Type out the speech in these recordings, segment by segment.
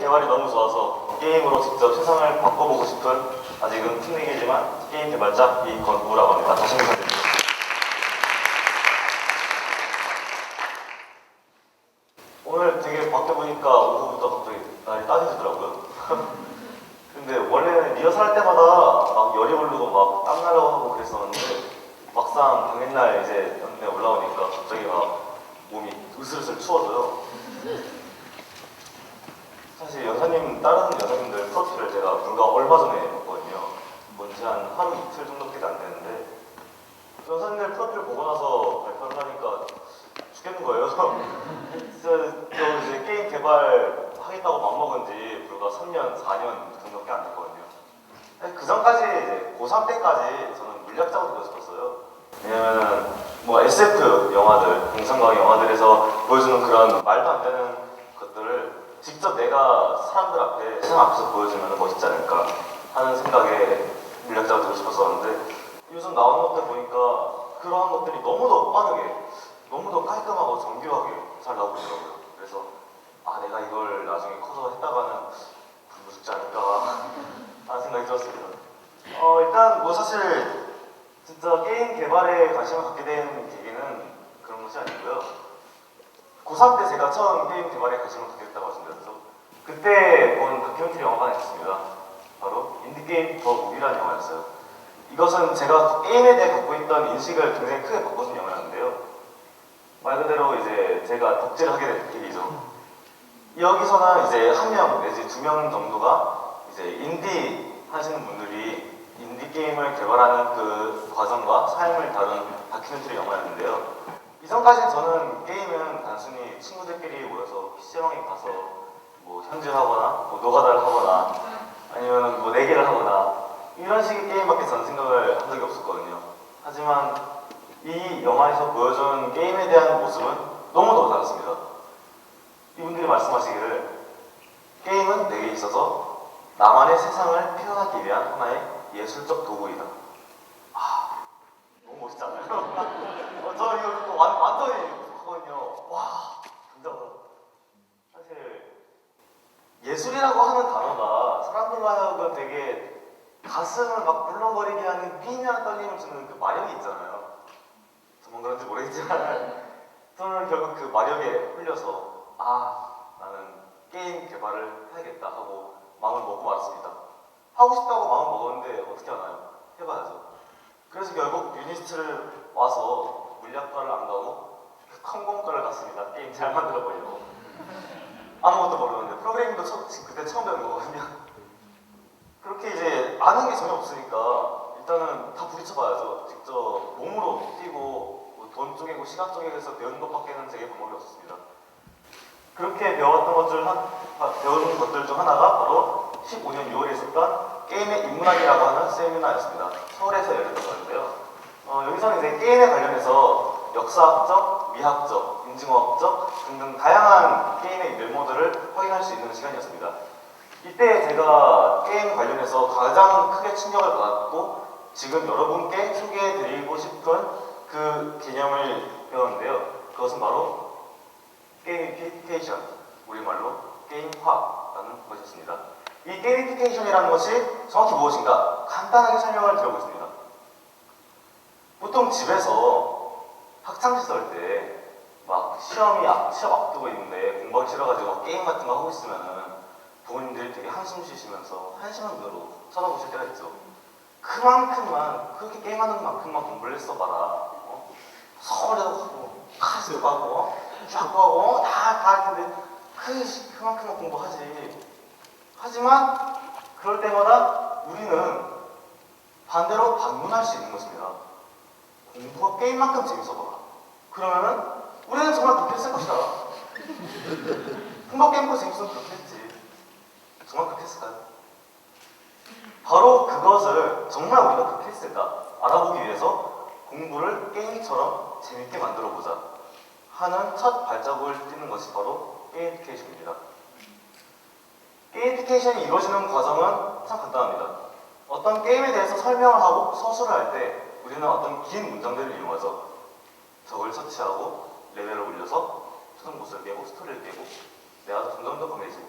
개발이 너무 좋아서 게임으로 직접 세상을 바꿔보고 싶은 아직은 풋내기지만 게임 개발자 이건우라고 합니다. 다시 한번 부탁드립니다. 오늘 되게 밖에 보니까 오후부터 갑자기 날이 따뜻해지더라고요. 근데 원래는 리허설 할 때마다 막 열이 오르고 막 땀 나려고 하고 그랬었는데 막상 당일날 이제 연대 올라오니까 갑자기 막 몸이 으슬으슬 추워져요. 사실 다른 여사님들 프로필을 제가 불과 얼마 전에 봤거든요. 뭔지 한 하루 이틀 정도밖에 안 되는데 여사님들 프로필 보고 나서 발표를 하니까 죽겠는 거예요. 저 이제 게임 개발 하겠다고 맘먹은 지 불과 3년, 4년 정도밖에 안 됐거든요. 그 전까지 이제 고3 때까지 저는 물리학자가 되고 싶었어요. 왜냐면은 뭐 SF 영화들, 공상과학 영화들에서 보여주는 그런 말도 안 되는 것들을 직접 내가 사람들 앞에, 세상 앞에서 보여주면 멋있지 않을까 하는 생각에 물리학자가 되고 싶었었는데 요즘 나오는 것들 보니까 그러한 것들이 너무도 빠르게, 너무도 깔끔하고 정교하게 잘 나오고 있더라고요. 그래서 내가 이걸 나중에 커서 했다가는 굶어 죽지 않을까 하는 생각이 들었습니다. 일단 뭐 사실 진짜 게임 개발에 관심을 갖게 된 계기는 그런 것이 아니고요. 고3 때 제가 처음 게임 개발에 관심을 갖게 됐다고 말씀드렸죠. 그때 본 다큐멘터리 영화가 있었습니다. 바로 인디게임 더 무비라는 영화였어요. 이것은 제가 게임에 대해 갖고 있던 인식을 굉장히 크게 바꿔준 영화였는데요. 말 그대로 이제 제가 덕질을 하게 된 계기죠. 여기서는 이제 한 명 내지 두 명 정도가 이제 인디 하시는 분들이 인디 게임을 개발하는 그 과정과 삶을 다룬 다큐멘터리 영화였는데요. 이전까지 저는 게임은 단순히 친구들끼리 모여서 PC방에 가서 뭐 현질하거나 뭐 노가다를 하거나 아니면 뭐 내기를 하거나 이런 식의 게임밖에 저는 생각을 한 적이 없었거든요. 하지만 이 영화에서 보여준 게임에 대한 모습은 너무너무 달랐습니다. 이분들이 말씀하시기를 게임은 내게 있어서 나만의 세상을 표현하기 위한 하나의 예술적 도구이다. 너무 멋있지 않아요? 저 이거 또 완전히 하거든요. 와, 진짜 사실 예술이라고 하는 단어가 사람들로 하여금 되게 가슴을 막 물렁거리게 하는 미묘한 떨림을 주는 그 마력이 있잖아요. 저만 그런지 모르겠지만 저는 결국 그 마력에 홀려서 나는 게임 개발을 해야겠다 하고 마음을 먹고 말았습니다. 하고 싶다고 마음을 먹었는데 어떻게 하나요? 해봐야죠. 그래서 결국 유니스트를 와서 물리학과를 안 가고 컴공과를 갔습니다. 게임 잘 만들어 보려고. 아무것도 모르는데 프로그래밍도 그때 처음 배운 거거든요. 그렇게 이제 아는 게 전혀 없으니까 일단은 다 부딪혀봐야죠. 직접 몸으로 뛰고 돈 쪼개고 시간 쪼개고 해서 배우는 것밖에는 제게 방법이 없었습니다. 그렇게 배웠던 배우는 것들 중 하나가 바로 15년 6월에 있었던 게임의 인문학이라고 하는 세미나였습니다. 서울에서 열렸던 거였는데요. 여기서는 이제 게임에 관련해서 역사학적, 미학적, 인증학적 등등 다양한 게임의 면모들을 확인할 수 있는 시간이었습니다. 이때 제가 게임 관련해서 가장 크게 충격을 받았고 지금 여러분께 소개해드리고 싶은 그 개념을 배웠는데요. 그것은 바로 게이미피케이션, 우리말로 게임화라는 것이었습니다. 이 게이미피케이션이라는 것이 정확히 무엇인가 간단하게 설명을 드려보겠습니다. 보통 집에서 학창시절 때 막 시험 앞두고 있는데 공부하기 싫어가지고 게임 같은 거 하고 있으면은 부모님들이 되게 한숨 쉬시면서 한심한 눈으로 쳐다보실 때가 있죠. 그렇게 게임하는 만큼만 공부를 했어봐라. 서울에도 가고 카스도 가고 쫙도 하고 다 할 텐데 그만큼만 공부하지. 하지만 그럴 때마다 우리는 반대로 반문할 수 있는 것입니다. 공부가 게임만큼 재밌어봐라. 그러면은 우리는 정말 그렇게 했을 것이다. 공부가 게임보다 재밌으면 그렇게 했지. 정말 그렇게 했을까요? 바로 그것을 정말 우리가 그렇게 했을까 알아보기 위해서 공부를 게임처럼 재밌게 만들어보자 하는 첫 발자국을 띄는 것이 바로 게이미피케이션입니다. 게이미피케이션이 이루어지는 과정은 참 간단합니다. 어떤 게임에 대해서 설명을 하고 서술을 할 때 우리는 어떤 긴 문장들을 이용하죠. 적을 처치하고 레벨을 올려서 최종 보스를 깨고 스토리를 깨고 내가 점점 더 강해지고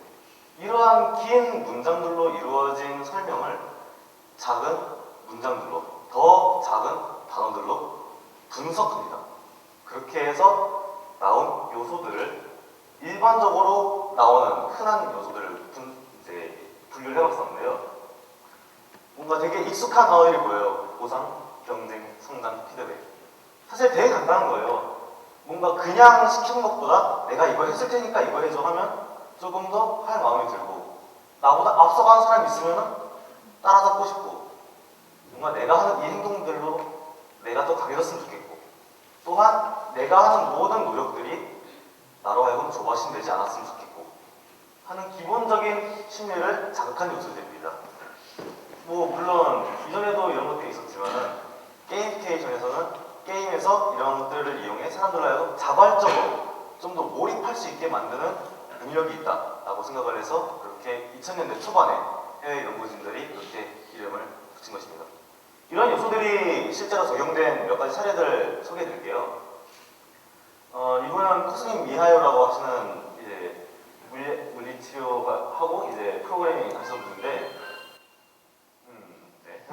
이러한 긴 문장들로 이루어진 설명을 작은 문장들로, 더 작은 단어들로 분석합니다. 그렇게 해서 나온 요소들을 일반적으로 나오는 흔한 요소들을 분류를 해봤었는데요. 뭔가 되게 익숙한 단어들이 보여요. 보상, 경쟁, 성장, 피드백. 사실 되게 간단한 거예요. 뭔가 그냥 시키는 것보다 내가 이거 했을 테니까 이거 해줘 하면 조금 더 할 마음이 들고, 나보다 앞서가는 사람이 있으면 따라잡고 싶고, 뭔가 내가 하는 이 행동들로 내가 더 강해졌으면 좋겠고, 또한 내가 하는 모든 노력들이 나로 하여금 조바심 되지 않았으면 좋겠고 하는 기본적인 심리를 자극한 요소들입니다. 물론 이전에도 이런 것들이 있었지만은 게임피케이션에서는 게임에서 이런 것들을 이용해 사람들로 하여금 자발적으로 좀 더 몰입할 수 있게 만드는 능력이 있다라고 생각을 해서 그렇게 2000년대 초반에 해외 연구진들이 그렇게 이름을 붙인 것입니다. 이런 요소들이 실제로 적용된 몇 가지 사례들 소개해 드릴게요. 이분은 코스믹 미하요라고 하시는 이제 물리치료가 하고 이제 프로그래밍 하시는 분인데, 네.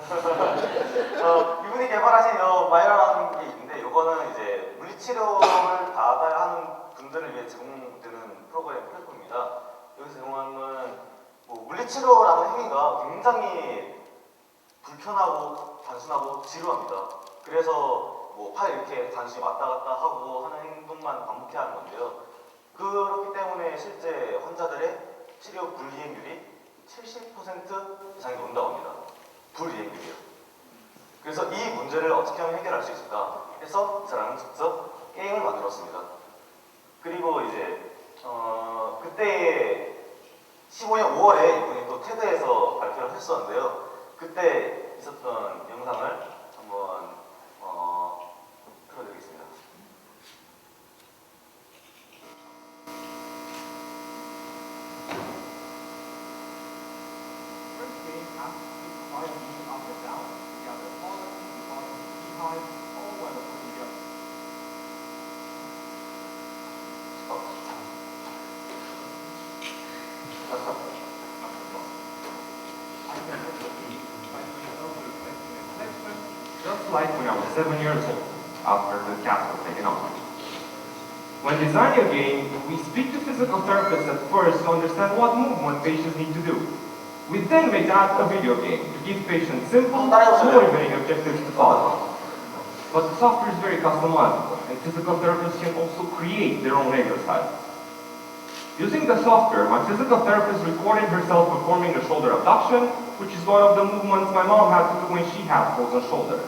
이분이 개발하신 마이라라는 게 있는데, 이거는 이제 물리치료를 받아야 하는 분들을 위해 제공되는 프로그램 플랫폼입니다. 여기서 제공하는 물리치료라는 행위가 굉장히 불편하고 단순하고 지루합니다. 그래서 팔 이렇게 단순히 왔다 갔다 하고 하는 행동만 반복해야 하는 건데요. 그렇기 때문에 실제 환자들의 치료 불이행률이 70% 이상이 넘는다고 합니다. 불이행률이요. 그래서 이 문제를 어떻게 하면 해결할 수 있을까 해서 이 사람은 직접 게임을 만들었습니다. 그리고 이제 그때 15년 5월에 이분이 또 테드에서 발표를 했었는데요. 그때 있었던 영상을 한번 틀어드리겠습니다. Just like when I was 7 years old, after the cast was taken off. When designing a game, we speak to physical therapists at first to understand what movement patients need to do. We then make that a video game to give patients simple, motivating objectives to follow. But the software is very customizable, and physical therapists can also create their own exercises. Using the software, my physical therapist recorded herself performing a shoulder abduction, which is one of the movements my mom had to do when she had frozen shoulder.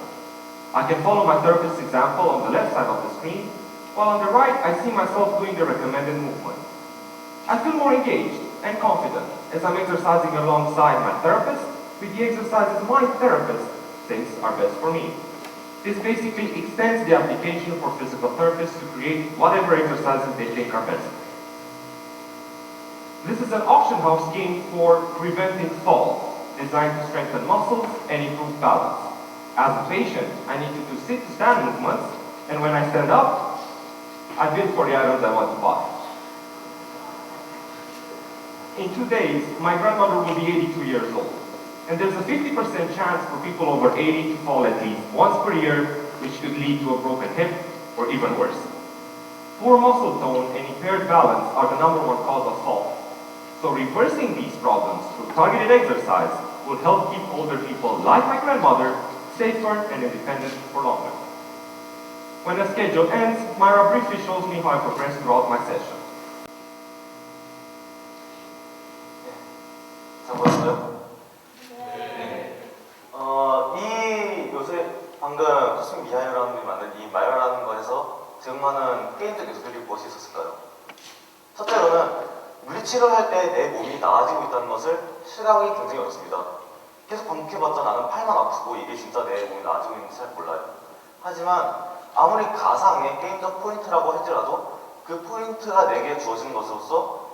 I can follow my therapist's example on the left side of the screen, while on the right I see myself doing the recommended movement. I feel more engaged and confident as I'm exercising alongside my therapist with the exercises my therapist thinks are best for me. This basically extends the application for physical therapists to create whatever exercises they think are best. This is an auction house game for preventing falls, designed to strengthen muscles and improve balance. As a patient, I need to do sit-to-stand movements, and when I stand up, I bid for the items I want to buy. In 2 days, my grandmother will be 82 years old, and there's a 50% chance for people over 80 to fall at least once per year, which could lead to a broken hip or even worse. Poor muscle tone and impaired balance are the #1 cause of fall. So reversing these problems through targeted exercise will help keep older people like my grandmother safer and independent for longer. When the schedule ends, Myra briefly shows me how I progress throughout my session. 잘 보셨어요? 네. 이 요새 방금 코스믹 미하요라는 분이 만든 이 마이라라는 거에서 제공하는 게임적 요소들이 무엇이 있었을까요? 첫째로는 물리치료를 할 때 내 몸이 나아지고 있다는 것을 실감하기 굉장히 어렵습니다. 계속 반복해봤자 나는 팔만 아프고 이게 진짜 내 몸이 나아지고 있는지 잘 몰라요. 하지만 아무리 가상의 게임적 포인트라고 할지라도 그 포인트가 내게 주어지는 것으로서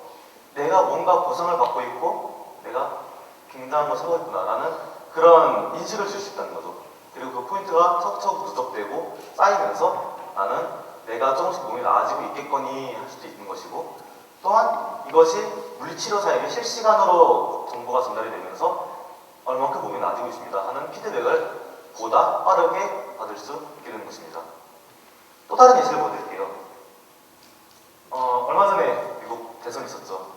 내가 뭔가 보상을 받고 있고 내가 굉장한 것을 하고 있구나라는 그런 인식을 줄 수 있다는 거죠. 그리고 그 포인트가 척척 누적되고 쌓이면서 나는 내가 조금씩 몸이 나아지고 있겠거니 할 수도 있는 것이고, 또한 이것이 물리치료사에게 실시간으로 정보가 전달이 되면서 얼만큼 몸이 나아지고 있습니다 하는 피드백을 보다 빠르게 받을 수 있게 되는 것입니다. 또 다른 예시를 보여드릴게요. 얼마 전에 미국 대선이 있었죠.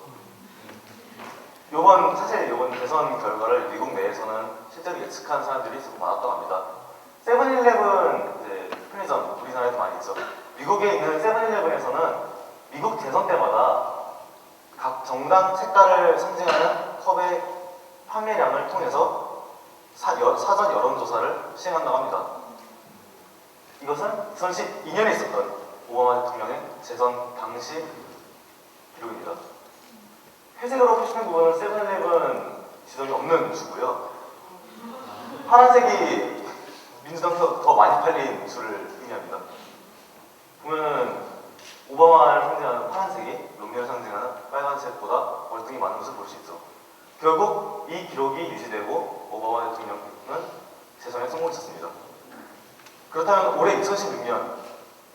사실 이번 대선 결과를 미국 내에서는 실제로 예측한 사람들이 조금 많았다고 합니다. 세븐일레븐 이제 편의점 우리나라에도 많이 있죠. 미국에 있는 세븐일레븐에서는 미국 대선 때마다 각 정당 색깔을 상징하는 컵의 판매량을 통해서 사전 여론조사를 시행한다고 합니다. 이것은 2012년에 있었던 오바마 대통령의 재선 당시 기록입니다. 회색으로 표시된 부분은 세븐일레븐 지점이 없는 주고요. 파란색이 민주당에서 더 많이 팔린 주를 의미합니다. 보면은 오바마를 상징하는 파란색이 롬니를 상징하는 빨간색보다 월등히 많은 것을 볼 수 있죠. 결국 이 기록이 유지되고 오바마 대통령은 재선에 성공했습니다. 그렇다면 올해 2016년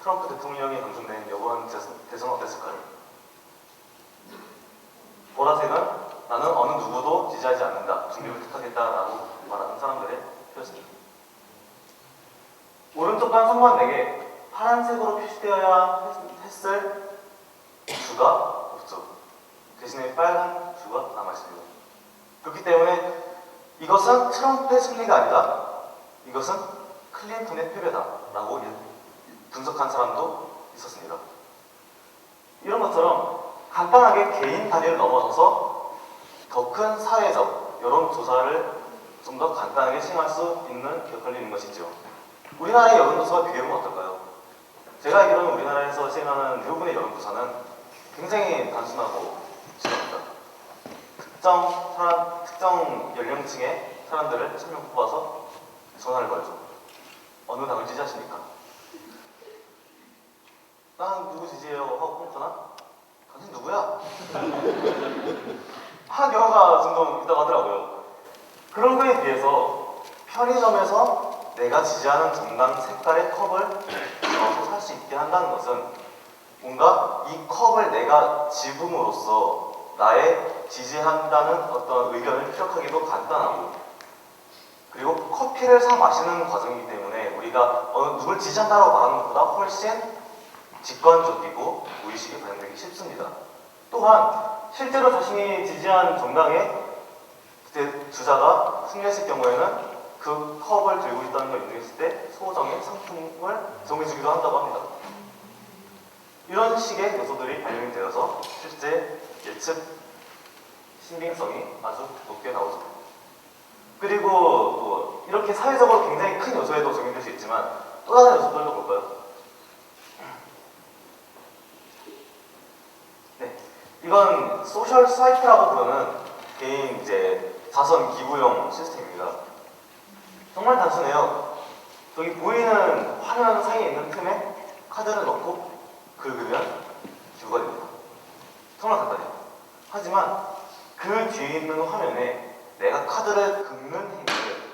트럼프 대통령이 당선된 이번 대선 어땠을까요? 보라색은 나는 어느 누구도 지지하지 않는다, 중립을 택하겠다라고 말하는 사람들의 표였습니다. 오른쪽 간 상관에게 파란색으로 표시되어야 했을 주가 없죠. 대신에 빨간 주가 남아있습니다. 그렇기 때문에 이것은 트럼프의 승리가 아니다, 이것은 클린턴의 패배다라고 분석한 사람도 있었습니다. 이런 것처럼 간단하게 개인 단위를 넘어서서 더 큰 사회적 여론조사를 좀 더 간단하게 시행할 수 있는 기억할 있는 것이죠. 우리나라의 여론조사와 비교해보면 어떨까요? 제가 알기로는 우리나라에서 시행하는 대부분의 여론조사는 굉장히 단순하고 심합니다. 특정 연령층의 사람들을 1000명 뽑아서 전화를 걸죠. 어느 당을 지지하십니까? 난 누구 지지해요 하고 끊거나 당신 누구야? 하는 경우가 종종 있다고 하더라고요. 그런 거에 비해서 편의점에서 내가 지지하는 정당 색깔의 컵을 넣어서 살 수 있게 한다는 것은 뭔가 이 컵을 내가 집음으로써 나의 지지한다는 어떤 의견을 피력하기도 간단하고, 그리고 커피를 사 마시는 과정이기 때문에 우리가 누굴 지지한다고 말하는 것보다 훨씬 직관적이고 무의식에 반영되기 쉽습니다. 또한 실제로 자신이 지지한 정당의 주자가 승리했을 경우에는 그 컵을 들고 있다는 걸 인정했을 때 소정의 상품을 정해주기도 한다고 합니다. 이런 식의 요소들이 반영이 되어서 실제 예측 신빙성이 아주 높게 나오죠. 그리고 뭐 이렇게 사회적으로 굉장히 큰 요소에도 적용될 수 있지만 또 다른 요소들도 볼까요? 네, 이건 소셜 사이트라고 부르는 개인 자선 기부용 시스템입니다. 정말 단순해요. 저기 보이는 화면 사이에 있는 틈에 카드를 넣고 긁으면 기부가 됩니다. 정말 간단해요. 하지만 그 뒤에 있는 화면에 내가 카드를 긁는 행위를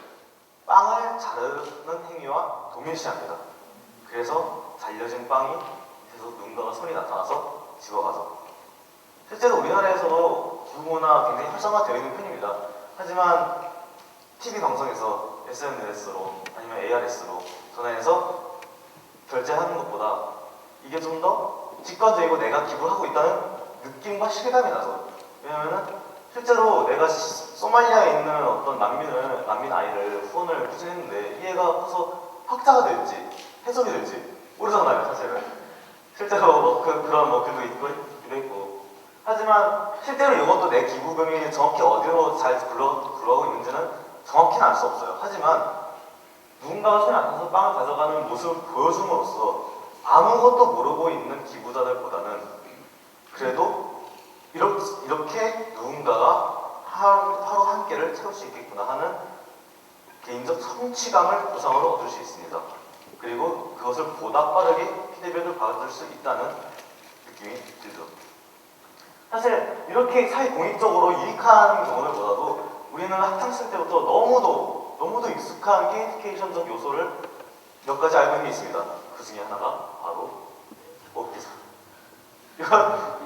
빵을 자르는 행위와 동일시합니다. 그래서 잘려진 빵이 계속 누군가가 손이 나타나서 집어가죠. 실제로 우리나라에서도 기부모나 굉장히 활성화되어 있는 편입니다. 하지만 TV 방송에서 SNS로 아니면 ARS로 전화해서 결제하는 것보다 이게 좀 더 직관적이고 내가 기부하고 있다는 느낌과 실감이 나죠. 왜냐면은 실제로 내가 소말리아에 있는 어떤 난민 아이를 후원을 추진했는데 이 애가 커서 학자가 될지 해석이 될지 모르잖아요, 사실은. 실제로 그런 글도 있고. 하지만 실제로 이것도 내 기부금이 정확히 어디로 잘 굴러가고 있는지는 정확히는 알 수 없어요. 하지만 누군가가 손에 앉아서 빵을 가져가는 모습을 보여줌으로써 아무것도 모르고 있는 기부자들보다는 그래도 이렇게 누군가가 하루 한 끼를 채울 수 있겠구나 하는 개인적 성취감을 보상으로 얻을 수 있습니다. 그리고 그것을 보다 빠르게 피드백을 받을 수 있다는 느낌이 들죠. 사실 이렇게 사회 공익적으로 유익한 경우들보다도 우리는 학창시절 때부터 너무도 익숙한 게이미피케이션적 요소를 몇 가지 알고 있는 게 있습니다. 그 중에 하나가 바로 먹기죠.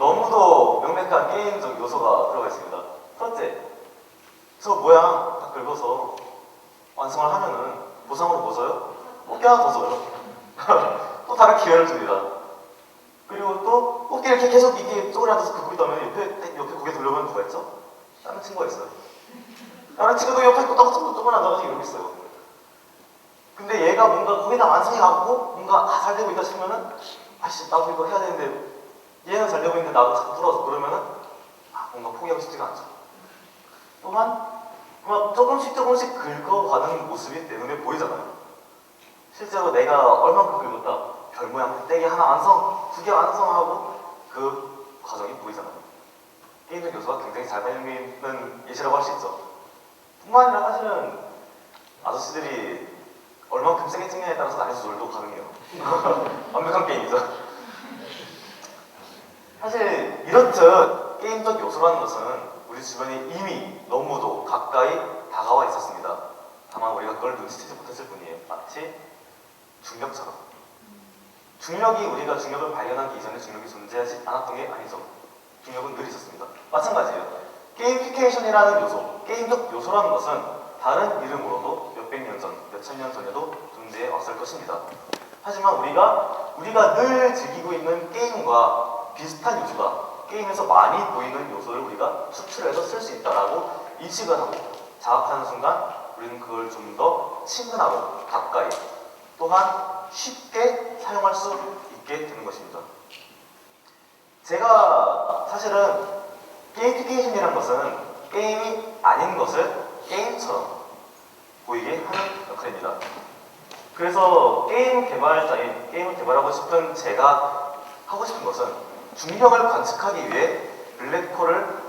너무도 명백한 게임적 요소가 들어가 있습니다. 첫째, 저 모양 다 긁어서 완성을 하면은 보상으로 뭐 줘요? 꽃게 하나 더 줘요. 또 다른 기회를 줍니다. 그리고 또 꽃게를 이렇게 계속 이게 쪼그려 앉아서 긁고 있다면 옆에 고개 돌려보면 누가 있죠? 다른 친구가 있어요. 다른 친구도 옆에 꼬딱꼬딱 쪼그려 앉아가지고 이러고 있어요. 근데 얘가 뭔가 거의 다 완성해가고 뭔가 잘 되고 있다 싶으면은 아씨 나도 이거 해야 되는데 얘는 잘 되고 있는데 나도 자꾸 부러워서 그러면은 뭔가 포기하고 싶지가 않죠. 또한 막 조금씩 긁어가는 모습이 내 눈에 보이잖아요. 실제로 내가 얼만큼 긁었다 별 모양 떼기 하나 완성, 2개 완성하고 그 과정이 보이잖아요. 게임적 요소가 굉장히 잘 발현되는 예시라고 할 수 있죠. 뿐만 아니라 사실은 아저씨들이 얼만큼 세게 찍느냐에 따라서 난이 조절도 가능해요. 완벽한 게임이죠. 사실 이렇듯 게임적 요소라는 것은 우리 주변에 이미 너무도 가까이 다가와 있었습니다. 다만 우리가 그걸 눈치채지 못했을 뿐이에요. 마치 중력처럼. 중력이 우리가 중력을 발견하기 이전에 중력이 존재하지 않았던 게 아니죠. 중력은 늘 있었습니다. 마찬가지예요. 게이미피케이션이라는 요소, 게임적 요소라는 것은 다른 이름으로도 몇백 년 전, 몇천 년 전에도 존재해 왔을 것입니다. 하지만 우리가 늘 즐기고 있는 게임과 비슷한 요소가 게임에서 많이 보이는 요소를 우리가 추출해서 쓸 수 있다라고 인식을 하고 자각하는 순간 우리는 그걸 좀 더 친근하고 가까이 또한 쉽게 사용할 수 있게 되는 것입니다. 제가 사실은 게이미피케이션이라는 것은 게임이 아닌 것을 게임처럼 보이게 하는 역할입니다. 그래서 게임을 개발하고 싶은 제가 하고 싶은 것은 중력을 관측하기 위해 블랙홀을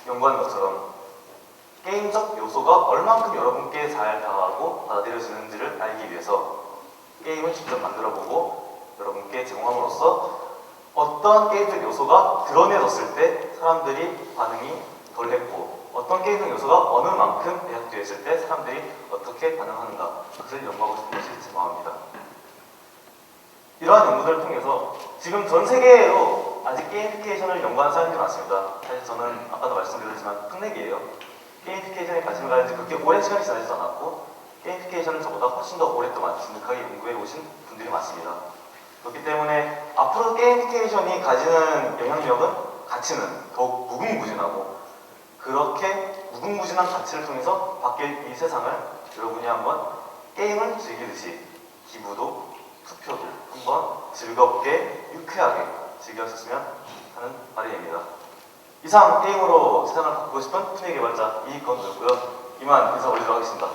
연구하는 것처럼 게임적 요소가 얼만큼 여러분께 잘 다가가고 받아들여지는지를 알기 위해서 게임을 직접 만들어보고 여러분께 제공함으로써 어떤 게임적 요소가 드러내졌을 때 사람들이 반응이 덜 했고 어떤 게임적 요소가 어느 만큼 배합되어 있을 때 사람들이 어떻게 반응하는가 그것을 연구하고 싶은 것이 제 마음입니다. 이러한 연구들을 통해서 지금 전 세계로 아직 게이미피케이션을 연구하는 사람들이 많습니다. 사실 저는 아까도 말씀드렸지만 특례기예요. 게이미피케이션에 관심을 가진 지 그렇게 오랜 시간이 지나지도 않았고 게이미피케이션을 저보다 훨씬 더 오랫동안 진득하게 연구해 오신 분들이 많습니다. 그렇기 때문에 앞으로 게이미피케이션이 가지는 영향력은 가치는 더욱 무궁무진하고 그렇게 무궁무진한 가치를 통해서 바뀔 이 세상을 여러분이 한번 게임을 즐기듯이 기부도 투표도 한번 즐겁게 유쾌하게 즐겼으면 하는 바람입니다. 이상 게임으로 세상을 바꾸고 싶은 투명 개발자 이건우였고요. 이만 인사 올리도록 하겠습니다.